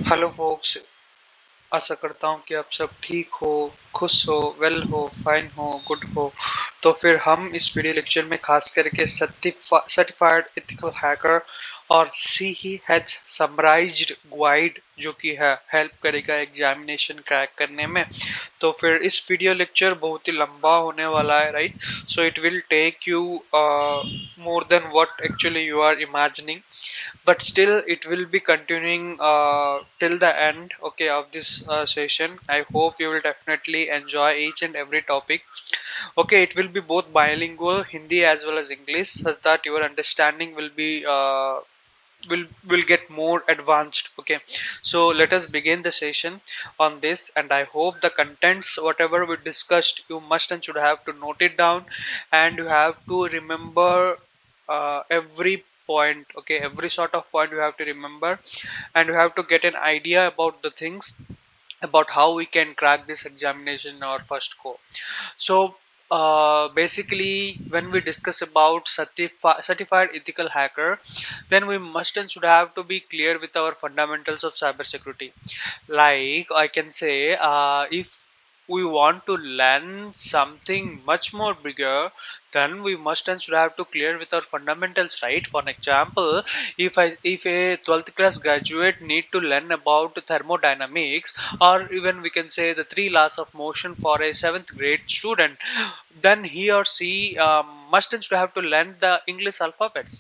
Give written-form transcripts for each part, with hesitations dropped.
Hello focus. आशा करता हूँ कि आप सब ठीक हो, खुश हो, वेल हो, फाइन हो, गुड हो। तो फिर हम इस वीडियो लेक्चर में खास करके सर्टिफाइड एथिकल हैकर और CEH समराइज्ड गाइड जो कि है हेल्प करेगा एग्जामिनेशन क्रैक करने में। तो फिर इस वीडियो लेक्चर बहुत ही लंबा होने वाला है, right? So it will take you more than what actually you are imagining, but still it will be continuing till the end, okay, of this session. I hope you will definitely enjoy each and every topic. Okay, it will be both bilingual, Hindi as well as English, such that your understanding will be will get more advanced. Okay, so let us begin the session on this, and I hope the contents whatever we discussed you must and should have to note it down, and you have to remember every point. Okay, every sort of point you have to remember, and you have to get an idea about the things about how we can crack this examination in our first go. So basically, when we discuss about certified ethical hacker, then we must and should have to be clear with our fundamentals of cybersecurity. Like I can say, if we want to learn something much more bigger, then we must and should have to clear with our fundamentals, right? For an example, if a 12th class graduate need to learn about thermodynamics, or even we can say the three laws of motion for a 7th grade student, then he or she must and should have to learn the English alphabets,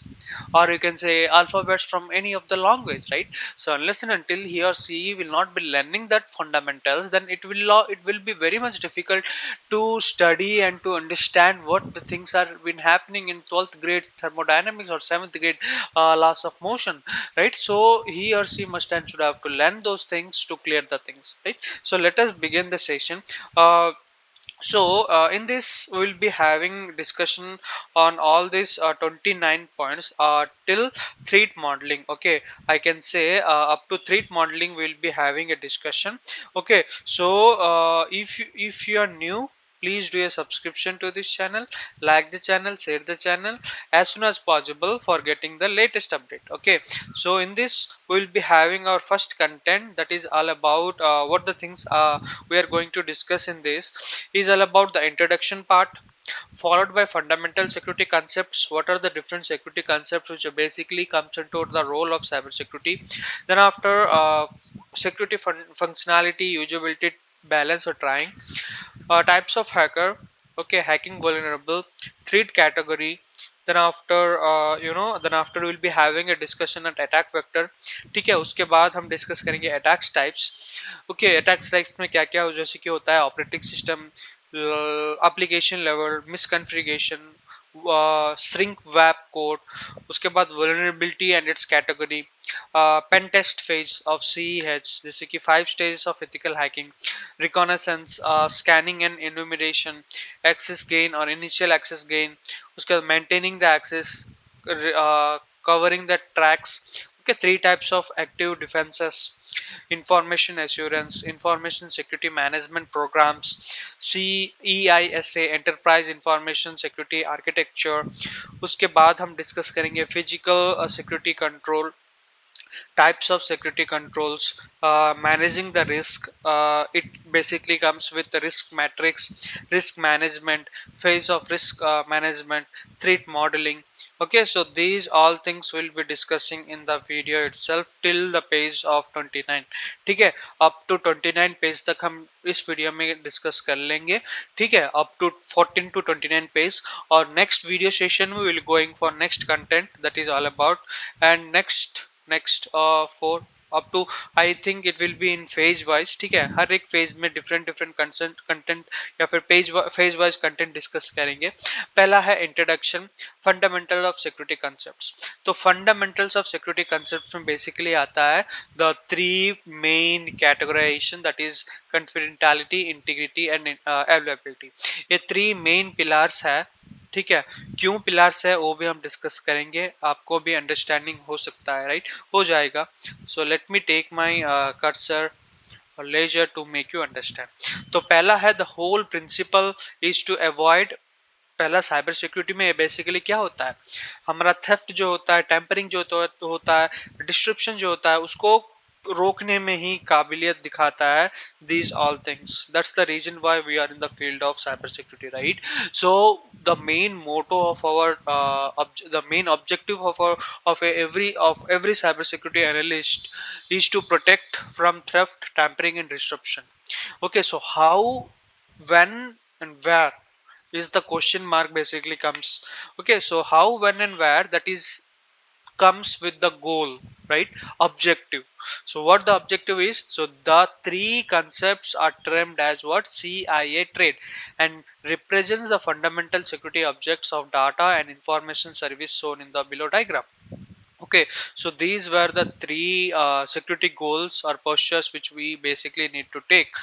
or you can say alphabets from any of the language, right? So unless and until he or she will not be learning that fundamentals, then it will be very much difficult to study and to understand what the things are been happening in 12th grade thermodynamics or 7th grade laws of motion, right? So he or she must and should have to learn those things to clear the things, right? So let us begin the session. In this we will be having discussion on all these 29 points till threat modeling. Okay, I can say up to threat modeling we will be having a discussion. Okay, so if you are new, please do a subscription to this channel, like the channel, share the channel as soon as possible for getting the latest update. Okay, so in this we will be having our first content, that is all about what the things we are going to discuss in this is all about the introduction part, followed by fundamental security concepts. What are the different security concepts which basically comes into the role of cybersecurity? Then after security functionality, usability, balance or trying, types of hacker, okay, hacking vulnerable, threat category. Then after then after we'll be having a discussion on attack vector. ठीक है, उसके बाद हम discuss करेंगे attacks types. Okay, attacks types में क्या क्या जैसे कि होता है operating system, application level misconfiguration, shrink wrap code, उसके बाद vulnerability and its category, pen test phase of CEH, जैसे कि 5 stages of ethical hacking, reconnaissance, scanning and enumeration, access gain or initial access gain, उसके बाद maintaining the access, covering the tracks. Okay, three types of active defenses: information assurance, information security management programs, CEISA, enterprise information security architecture. उसके बाद हम discuss करेंगे physical security control, types of security controls, managing the risk. It basically comes with the risk matrix, risk management, phase of risk management, threat modeling. Okay, so these all things we'll be discussing in the video itself till the page of 29. ठीक है, up to 29 page तक हम इस video में discuss कर लेंगे. ठीक है, up to 14 to 29 पेज. और नेक्स्ट वीडियो सेशन में will going for next content, that is all about. And next four up to, I think it will be in phase wise. ठीक है, हर एक फेज में डिफरेंट डिफरेंट कंटेंट या फिर phase wise content discuss करेंगे. पहला है introduction, fundamental of security concepts. तो फंडामेंटल्स ऑफ सिक्योरिटी कंसेप्ट्स में बेसिकली आता है the three main categorization, that is confidentiality, integrity and availability. ये थ्री मेन पिलर्स है. ठीक है, क्यों पिलर्स है वो भी हम डिस्कस करेंगे, आपको भी अंडरस्टैंडिंग हो सकता है, राइट? हो जाएगा. So let me take my cursor laser to make you understand. तो पहला है the whole principle is to avoid. पहला, साइबर सिक्योरिटी में बेसिकली क्या होता है, हमारा थेफ्ट जो होता है, टेम्परिंग जो होता है, डिस्ट्रप्शन जो होता है, उसको रोकने में ही काबिलियत दिखाता है. These all things, that's the reason why we are in the field of cybersecurity, right? So the main motto of our the main objective of our of every cybersecurity analyst is to protect from theft, tampering and disruption. Okay, so how, when and where is the question mark basically comes. Okay, so how, when and where, that is comes with the goal, right? Objective. So what the objective is, so the three concepts are termed as what, CIA trade, and represents the fundamental security objects of data and information service shown in the below diagram. Okay, so these were the three security goals or postures which we basically need to take.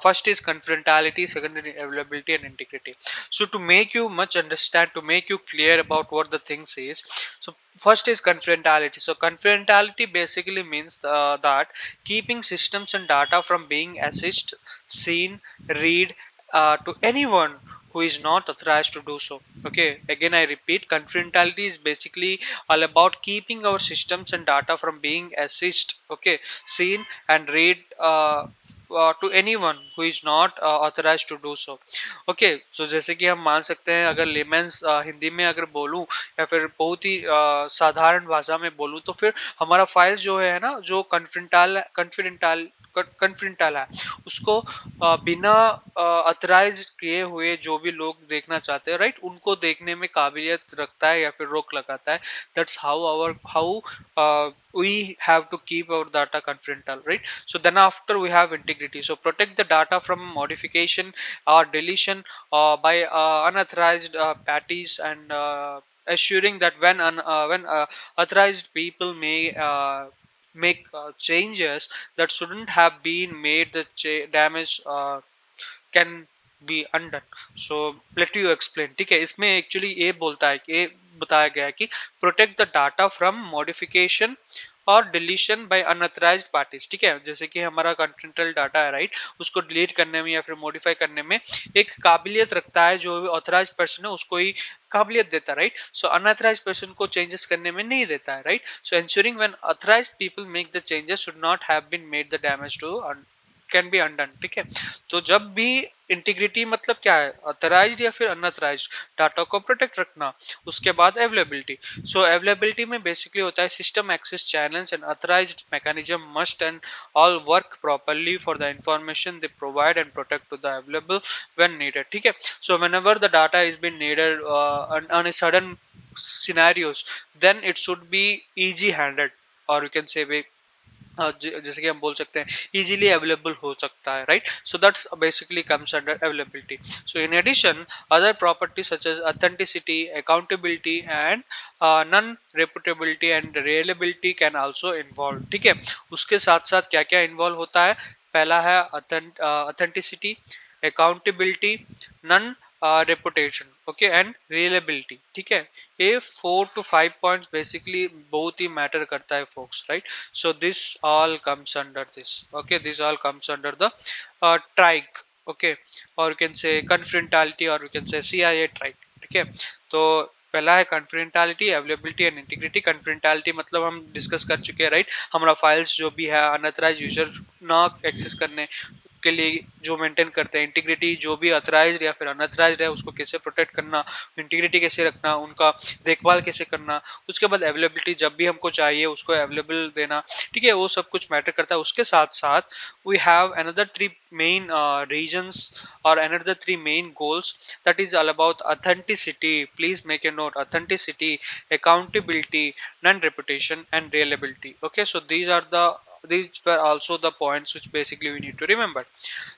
First is confidentiality, second is availability and integrity. So to make you much understand, to make you clear about what the things is, so first is confidentiality. So confidentiality basically means that keeping systems and data from being accessed, seen, read to anyone who is not authorized to do so. Okay, again I repeat, confidentiality is basically all about keeping our systems and data from being accessed, okay, seen and read to anyone who is not authorized to do so. Okay, so जैसे कि हम मान सकते हैं, अगर layman's Hindi में अगर बोलूं या फिर बहुत ही साधारण भाषा में बोलूं, तो फिर हमारा फाइल जो है ना, जो कॉन्फिडेंशियल है, उसको बिना अथराइज किए हुए जो भी लोग देखना चाहते हैं, राइट, उनको देखने में काबिलियत रखता है या फिर रोक लगाता है. That's how we have to keep our data confidential, right? So then after we have integrity. So protect the data from modification or deletion by unauthorized parties, and assuring that when authorized people may make changes that shouldn't have been made, the damage can be undone. So let you explain. ठीक है, इसमें actually ये बोलता है कि, ये बताया गया है कि protect the data from modification और डिलीशन बाय अनऑथराइज्ड पार्टीज. ठीक है, जैसे कि हमारा कंटेंटल डाटा है, राइट, उसको डिलीट करने में या फिर मॉडिफाई करने में एक काबिलियत रखता है, जो ऑथराइज पर्सन है उसको ही काबिलियत देता है, राइट. सो अनऑथराइज पर्सन को चेंजेस करने में नहीं देता है, right. So ensuring when authorized people make the changes should not have been made the damage to can be undone. ठीक है, तो जब भी इंटीग्रिटी मतलब क्या है, अथराइज्ड या फिर अनअथराइज्ड डाटा को प्रोटेक्ट रखना. उसके बाद अवेलेबिलिटी. सो अवेलेबिलिटी में बेसिकली होता है system access channels and authorized mechanism must and all work properly for the information they provide and protect to the available when needed. ठीक है, so whenever the data is been needed on a sudden scenarios, then it should be easy handled, or you can say जैसे कि हम बोल सकते हैं easily available हो सकता है, right. So that's basically comes under availability. So in addition other property such as authenticity, accountability and non reputability and reliability can also involve. ठीक है, उसके साथ साथ क्या क्या इन्वॉल्व होता है, पहला है authenticity, accountability, non reputation, okay, and reliability. ठीक है, ये 4 to 5 पॉइंट्स बेसिकली बहुत ही मैटर करता है folks, right? So this all comes under this. Okay, this all comes under the trike. Okay, or you can say confidentiality, or you can say CIA trike. ठीक है, तो पहला है confidentiality, availability and integrity. Confidentiality मतलब हम discuss कर चुके हैं, राइट, हमारा फाइल्स जो भी है अनअथराइज्ड यूजर ना एक्सेस करने के लिए जो मेंटेन करते हैं. इंटीग्रिटी, जो भी अथराइज्ड या फिर अनअथराइज्ड है उसको कैसे प्रोटेक्ट करना, इंटीग्रिटी कैसे रखना, उनका देखभाल कैसे करना. उसके बाद अवेलेबिलिटी, जब भी हमको चाहिए उसको अवेलेबल देना. ठीक है, वो सब कुछ मैटर करता है. उसके साथ साथ we have another three main reasons or another three main goals, that is all about authenticity. Please make a note: authenticity, accountability, non-reputation and reliability. Okay, so these were also the points which basically we need to remember.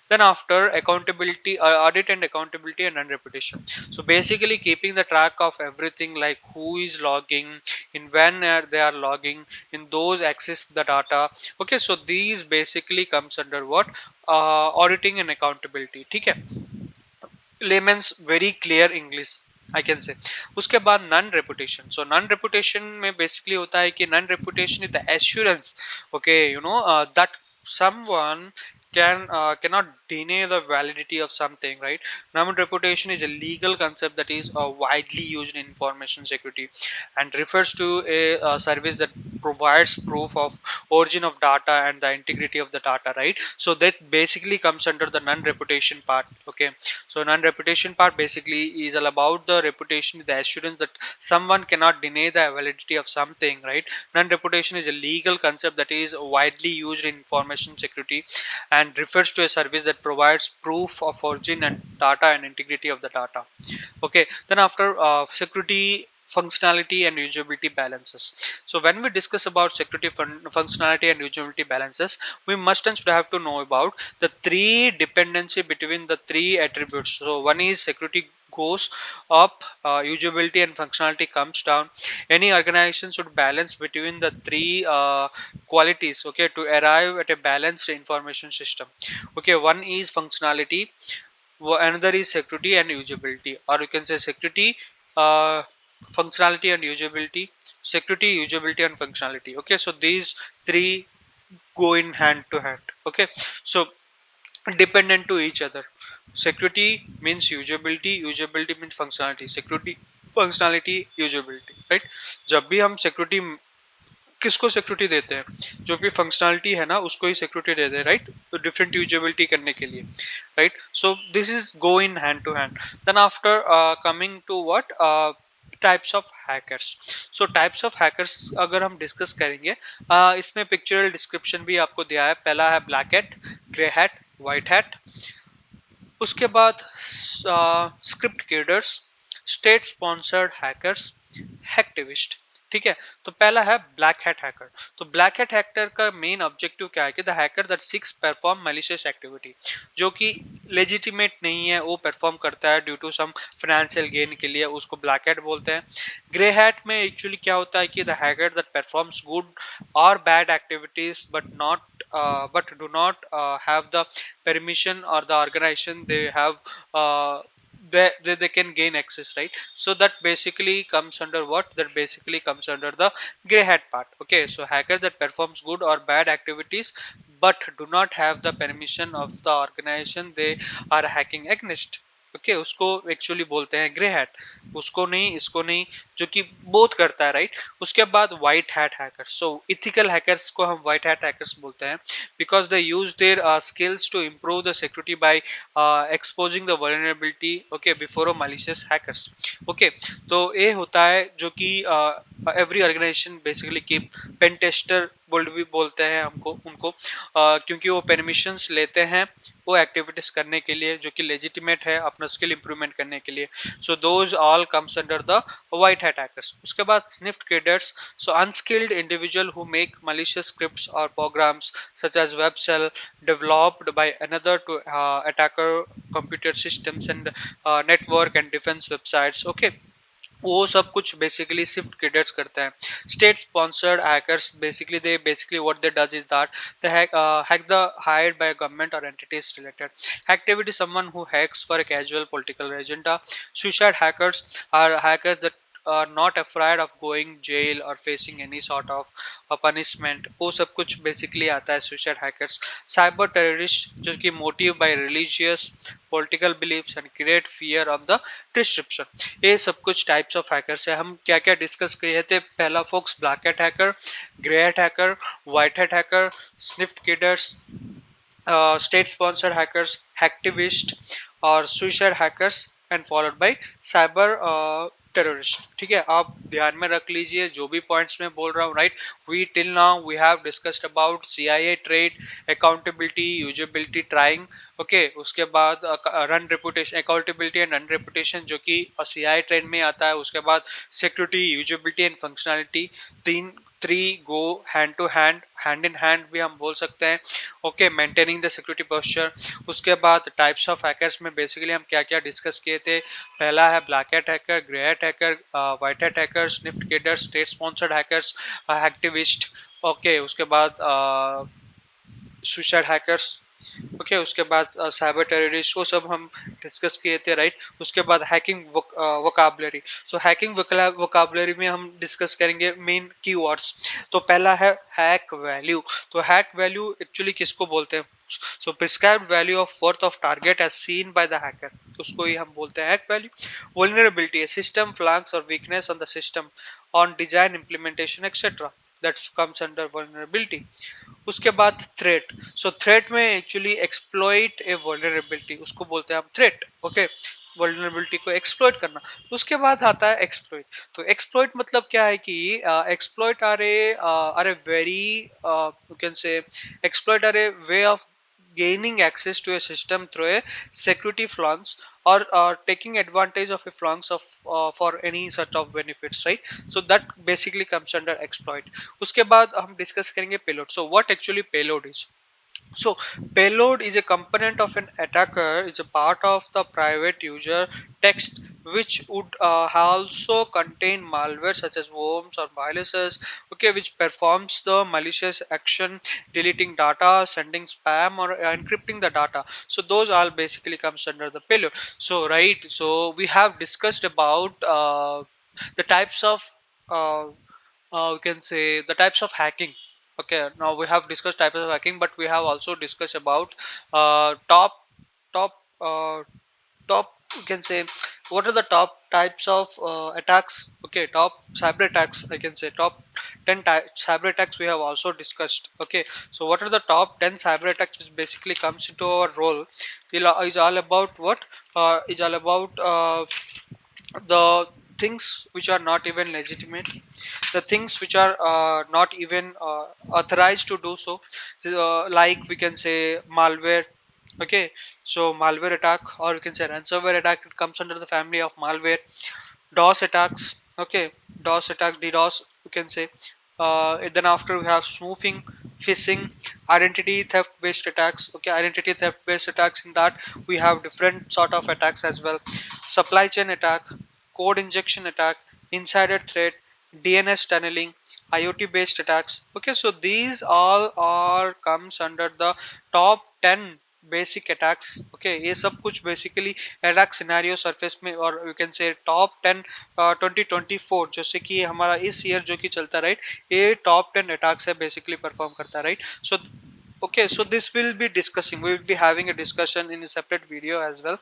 Then after accountability, audit and accountability and non-reputation. So basically keeping the track of everything, like who is logging, in when they are logging, in those access the data. Okay, so these basically comes under what, auditing and accountability. ठीक है, layman's very clear English I can say. उसके बाद non reputation. So non reputation में basically होता है कि non reputation is the assurance, okay, you know, that someone cannot deny the validity of something, right? Non reputation is a legal concept that is widely used in information security and refers to a service that provides proof of origin of data and the integrity of the data, right? So that basically comes under the non-reputation part. Okay, so non-reputation part basically is all about the reputation, the assurance that someone cannot deny the validity of something, right? Non-reputation is a legal concept that is widely used in information security and refers to a service that provides proof of origin and data and integrity of the data. Okay, then after security functionality and usability balances. So when we discuss about security functionality and usability balances, we must and should have to know about the three dependency between the three attributes. So one is security goes up, usability and functionality comes down. Any organization should balance between the three qualities, okay, to arrive at a balanced information system. Okay, one is functionality, another is security and usability, or you can say security, uh, functionality and usability, security, usability and functionality. Okay, so these three go in hand to hand. Okay, so dependent to each other. Security means usability, usability means functionality, security, functionality, usability, right? जब भी हम security किसको security देते हैं, जो भी functionality है ना उसको ही सिक्योरिटी देते हैं, राइट? तो डिफरेंट यूजेबिलिटी करने के लिए, right? So this is go in hand to hand. Then after coming to what types of hackers. So types of hackers अगर हम डिस्कस करेंगे, इसमें पिक्चरल डिस्क्रिप्शन भी आपको दिया है. पहला है black hat, grey hat, white hat. उसके बाद script kiddies, state sponsored hackers, hacktivist. ठीक है, तो पहला है ब्लैक हैट हैकर. तो ब्लैक हैट हैकर का मेन ऑब्जेक्टिव क्या है कि the hacker that seeks perform malicious activity, जो कि लेजिटिमेट नहीं है वो परफॉर्म करता है due to some financial gain के लिए, उसको ब्लैक हैट बोलते हैं. ग्रे हैट में एक्चुअली क्या होता है कि the hacker that performs good और bad activities but do not have the permission or the organization they have, they can gain access, right? So that basically comes under what, that basically comes under the gray hat part. Okay, so hacker that performs good or bad activities but do not have the permission of the organization they are hacking against. Okay, उसको actually बोलते हैं grey hat, उसको नहीं इसको नहीं, जो कि both करता है, राइट? उसके बाद व्हाइट हैट हैकर. सो इथिकल हैकर्स को हम व्हाइट हैट हैकर्स बोलते हैं because they use their skills to improve the security by exposing the vulnerability, okay, before a malicious hackers. Okay, तो ये होता है जो कि every organization basically keep pen tester bold भी बोलते हैं हमको उनको, क्योंकि वो परमिशंस लेते हैं वो एक्टिविटीज करने के लिए जो कि लेजिटिमेट है अपना स्किल इंप्रूवमेंट करने के लिए. So those all comes under the white hat hackers. उसके बाद sniffed केडर्स. So unskilled individual who make malicious scripts or programs such as web shell developed by another to attacker computer systems and network and defense websites. Okay, वो सब कुछ basically Swift creators करते हैं. State sponsored hackers basically they basically what they does is that they hack the hired by a government or entities related activity, someone who hacks for a casual political agenda. Suicide hackers are hackers that are not afraid of going jail or facing any sort of punishment. वो सब कुछ basically आता है suicide hackers. Cyber terrorist जो कि motive by religious political beliefs and create fear of the description. ये सब कुछ टाइप्स ऑफ हैकर्स है. हम क्या क्या डिस्कस किए थे? पहला folks black hat hacker, grey hat hacker, white hat hacker, script kiddies, state sponsored hackers, hacktivist और suicide hackers and followed by cyber terrorist. ठीक है, आप ध्यान में रख लीजिए जो भी पॉइंट्स मैं बोल रहा हूँ, right? We till now we have discussed about CIA trade, accountability, usability, trying. Okay, उसके बाद run reputation, accountability and run reputation जो कि CIA ट्रेड में आता है. उसके बाद सिक्योरिटी, यूजेबिलिटी एंड फंक्शनैलिटी. तीन three go hand to hand, hand in hand भी हम बोल सकते हैं. Okay, maintaining the security posture. उसके बाद टाइप्स ऑफ हैकर्स में बेसिकली हम क्या क्या डिस्कस किए थे? पहला है black hat hacker, grey hat hacker, white hat hacker, script kiddie, state sponsored hackers, activist. Okay, उसके बाद सुसाइड हैकर्स. ओके, उसके बाद साइबर टेररिस्ट, वो सब हम डिस्कस किए थे, राइट। उसके बाद hacking vocabulary. So hacking vocabulary में हम डिस्कस करेंगे मेन कीवर्ड्स। तो पहला है हैक वैल्यू। तो हैक वैल्यू एक्चुअली किसको बोलते हैं? So prescribed value of worth of target as seen by the hacker, उसको ही हम बोलते हैं हैक वैल्यू। वल्नरेबिलिटी है सिस्टम फ्लैंक्स और weakness on the system on design implementation etcetera, that's comes under vulnerability. उसके बाद थ्रेट। सो थ्रेट में एक्चुअली एक्सप्लॉइट ए वल्नरेबिलिटी, उसको बोलते हैं हम थ्रेट। ओके, वल्नरेबिलिटी को एक्सप्लॉइट करना। उसके बाद आता है एक्सप्लॉइट। तो एक्सप्लॉइट मतलब क्या है कि exploit are a very you can say exploit are a way of gaining access to a system through a security flaws or taking advantage of a flaws of for any sort of benefits, right? So that basically comes under exploit. उसके बाद हम discuss करेंगे payload. So what actually payload is? So payload is a component of an attacker, is a part of the private user text which would also contain malware such as worms or viruses, okay, which performs the malicious action, deleting data, sending spam or encrypting the data. So those all basically comes under the payload. So right, so we have discussed about the types of uh, we can say the types of hacking. Okay, now we have discussed types of hacking, but we have also discussed about top uh, top you can say what are the top types of attacks. Okay, top cyber attacks, I can say top 10 cyber attacks we have also discussed. Okay, so what are the top 10 cyber attacks which basically comes into our role is all about what is all about the things which are not even legitimate, the things which are not even authorized to do so, like we can say malware. Okay, so malware attack, or you can say ransomware attack, it comes under the family of malware. DOS attacks. Okay, DOS attack, DDoS, you can say. Then after we have spoofing, phishing, identity theft based attacks. Okay, identity theft based attacks, in that we have different sort of attacks as well. Supply chain attack, code injection attack, insider threat, DNS tunneling, IoT based attacks. Okay, so these all are comes under the top 10 basic attacks. Okay, ये सब कुछ basically attack scenario surface में, और you can से top 10 2024 जैसे कि हमारा इस ईयर जो कि चलता, राइट, ये टॉप 10 अटैक्स है बेसिकली परफॉर्म करता, right. So okay, so this will be discussing, we will be having a discussion in a separate video as well.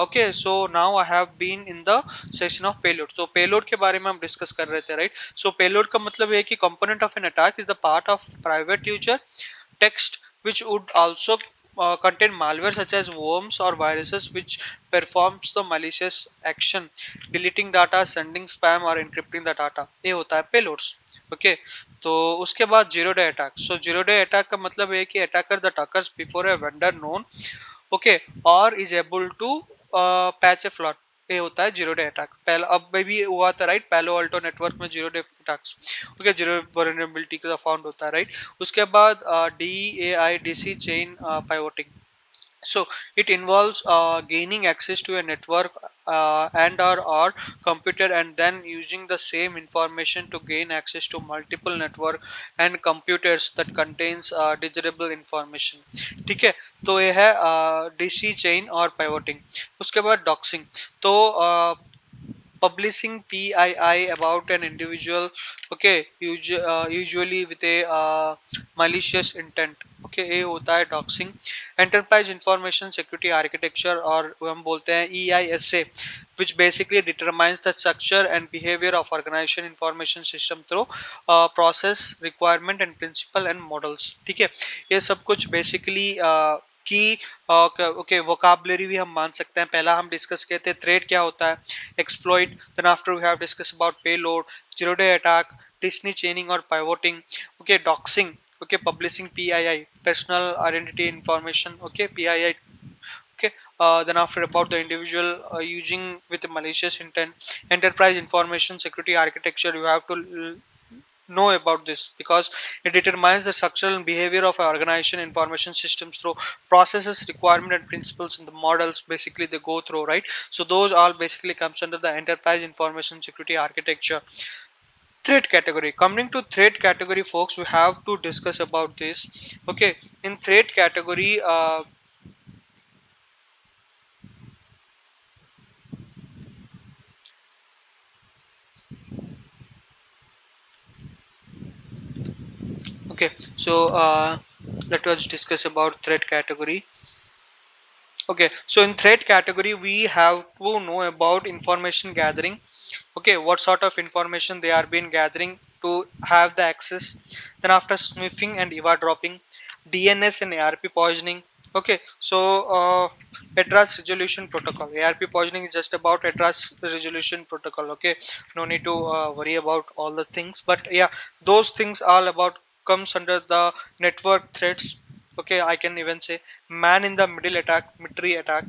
Okay, so now I have been in the session of payload. So payload के बारे में हम discuss कर रहे थे, right. सो payload का मतलब है कि component of an attack is the part of private user text which would also contain malware such as worms or viruses which performs the malicious action, deleting data, sending spam or encrypting the data, ये होता है payloads। Okay, तो उसके बाद zero day attack. So zero day attack का मतलब है कि attacker the attackers before a vendor known, okay, और is able to patch a flaw, ये होता है जीरो डे अटैक। पहले अब भी हुआ था, राइट, पैलो अल्टो नेटवर्क में zero day attacks. Okay, zero vulnerability का फाउंड होता है, राइट। उसके बाद D A I D C chain pivoting. So it involves gaining access to a network and or computer and then using the same information to gain access to multiple network and computers that contains desirable information। ठीक है, तो ये है DC chain और पाइवोटिंग। उसके बाद doxing. तो publishing PII about an individual, okay, usually with a malicious intent, okay, ये होता है doxing। enterprise information security architecture, और हम बोलते हैं EISA, which basically determines the structure and behavior of organization information system through process requirement and principle and models। ठीक है, ये सब कुछ basically की ओके वोकाबलरी भी हम मान सकते हैं। पहला हम डिस्कस किए थे थ्रेड क्या होता है, exploit, then after we have discuss about payload, zero day attack, daisy chaining और pivoting, okay, doxing, okay, publishing PII, personal identity information, okay, PII, okay, then after about the individual using with malicious intent, enterprise information security architecture, you have to know about this because it determines the structural and behavior of an organization information systems through processes requirement and principles and the models basically they go through, right. So those all basically comes under the enterprise information security architecture. Threat category. Coming to threat category, folks, we have to discuss about this. Okay, in threat category, okay, so let us discuss about threat category. Okay, so in threat category, we have to know about information gathering. Okay, what sort of information they are been gathering to have the access. Then after sniffing and eavesdropping, DNS and ARP poisoning. Okay, so address resolution protocol. ARP poisoning is just about address resolution protocol. Okay, no need to worry about all the things, but yeah, those things all about comes under the network threats. Okay, I can even say man in the middle attack, mystery attack,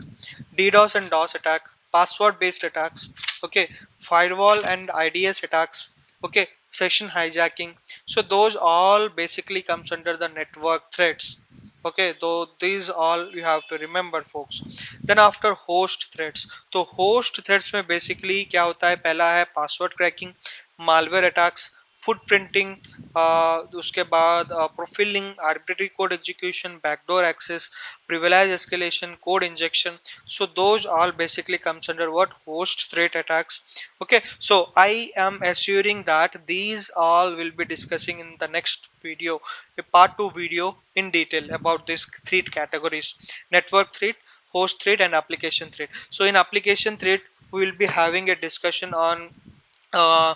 DDoS and DOS attack, password based attacks. Okay, firewall and IDS attacks. Okay, session hijacking. So those all basically comes under the network threats. Okay, though these all you have to remember, folks. Then after host threats, तो host threats में basically क्या होता है, पहला है password cracking, malware attacks, footprinting, उसके बाद profiling, arbitrary code execution, backdoor access, privilege escalation, code injection. So those all basically comes under what, host threat attacks. Okay, so I am assuring that these all will be discussing in the next video, a part 2 video in detail about these three categories: network threat, host threat, and application threat. So in application threat, we will be having a discussion on uh,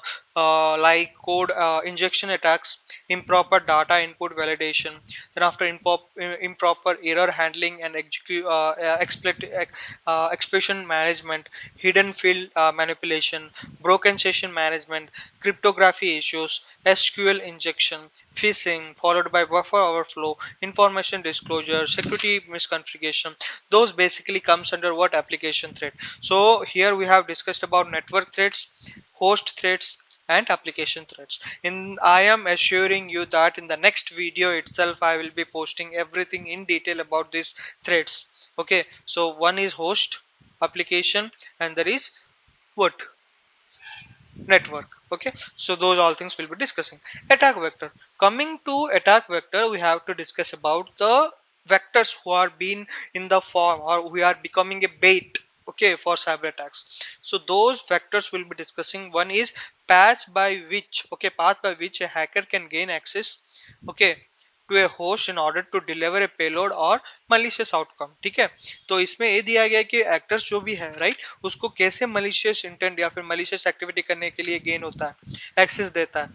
like code injection attacks, improper data input validation, then after improper error handling and expression management, hidden field manipulation, broken session management, cryptography issues, SQL injection, phishing, followed by buffer overflow, information disclosure, security misconfiguration. Those basically comes under what, application threat. So here we have discussed about network threats, host threats, and application threats. In I am assuring you that in the next video itself I will be posting everything in detail about these threats. Okay, so one is host, application, and there is what, network. Okay, so those all things we'll be discussing. Attack vector. Coming to attack vector, we have to discuss about the vectors who are being in the form or we are becoming a bait, okay, for cyber attacks. So those vectors we'll be discussing. One is path by which a hacker can gain access, okay, to a host in order to deliver a payload और malicious outcome. ठीक है, तो इसमें ये दिया गया है कि एक्टर्स जो भी है, राइट, उसको कैसे malicious intent या फिर malicious activity करने के लिए गेन होता है, एक्सेस देता है,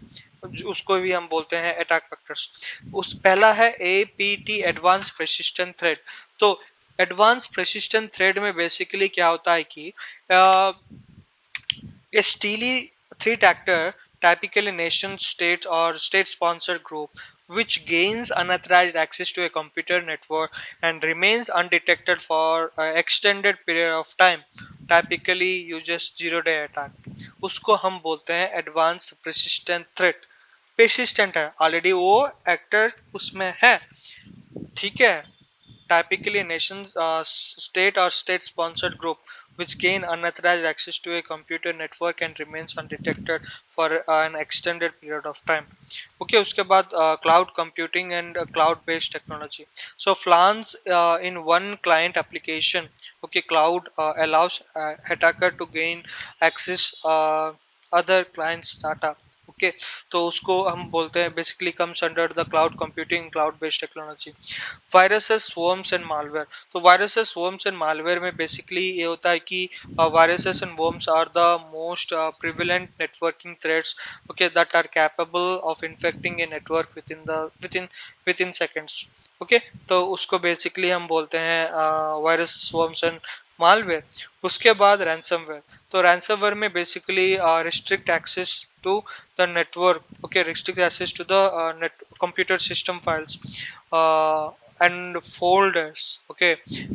उसको भी हम बोलते हैं अटैक वेक्टर्स. उस पहला है APT एडवांस प्रेसिस्टेंट थ्रेड. तो एडवांस प्रेसिस्टेंट थ्रेड में बेसिकली क्या होता है कि a steely threat actor, typically nation state or state sponsored group, which gains unauthorized access to a computer network and remains undetected for an extended period of time, typically uses zero day attack. उसको हम बोलते हैं advance persistent threat. persistent है, already वो actor उसमें है, ठीक है, typically a nation's state or state-sponsored group which gain unauthorized access to a computer network and remains undetected for an extended period of time. Okay, उसके बाद cloud computing and cloud-based technology. So flans in one client application. Okay, cloud allows attacker to gain access other clients data. Okay, तो उसको हम बोलते हैं basically comes under the cloud computing, cloud based technology. Viruses, swarms and malware. तो viruses, swarms and malware में basically ये होता है कि viruses and worms are the most prevalent networking threats, okay, that are capable of infecting a network with in seconds. Okay, तो उसको basically हम बोलते हैं वायरस, स्वर्म्स एंड मालवेयर. उसके बाद रैंसमवेयर. तो रैंसमवेयर में basically restrict access to the network, okay, restrict access to the computer system files uh, and folders, okay,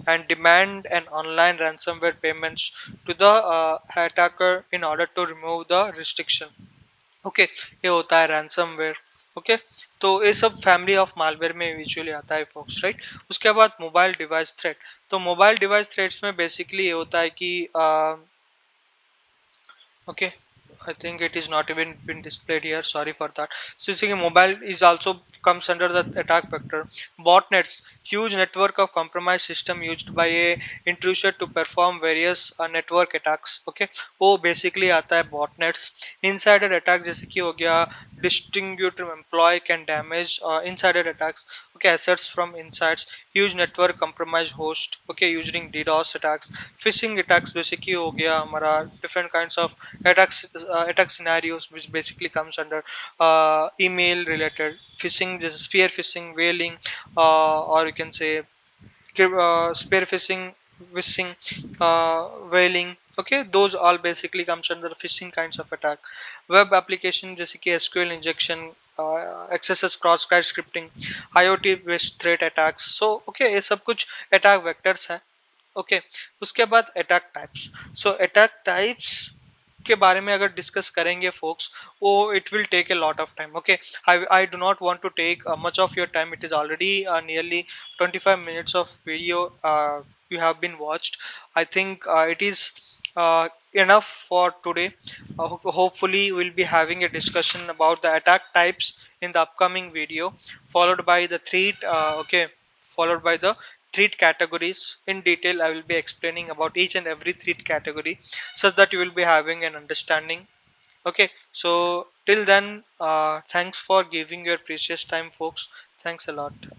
and demand an online ransomware payments to the attacker in order to remove the restriction. okay, ये होता है ransomware. Okay, तो ये सब family of malware में usually आता है, focus, right. उसके बाद मोबाइल डिवाइस थ्रेट. तो मोबाइल डिवाइस थ्रेट्स में बेसिकली ये होता है कि okay, I think it is not even been displayed here. Sorry for that. So seeing mobile is also comes under the attack vector. Botnets, huge network of compromised system used by a intruder to perform various network attacks. Okay, वो basically आता है botnets. Insider attacks जैसे कि हो गया distinguished employee can damage insider attacks. Okay, assets from insides. Huge network compromised host. Okay, using DDoS attacks. Phishing attacks जैसे कि हो गया हमारा different kinds of attack scenarios which basically comes under email related phishing, just spear phishing, whaling, or you can say spear phishing, wishing, whaling. Okay, those all basically comes under phishing kinds of attack. Web application जैसे कि SQL injection, XSS cross site scripting, IoT based threat attacks. So okay, ये सब कुछ attack vectors है. Okay, उसके बाद attack types. So attack types के बारे में अगर डिस्कस करेंगे फोक्स, वो it will take a lot of time. Okay, I do not want to take much of your time. It is already nearly 25 minutes of video you have been watched. I think it is enough for today. Hopefully we'll be having a discussion about the attack types in the upcoming video, followed by the threat, followed by the threat categories. In detail I will be explaining about each and every threat category such that you will be having an understanding. Okay, so till then, thanks for giving your precious time folks. Thanks a lot.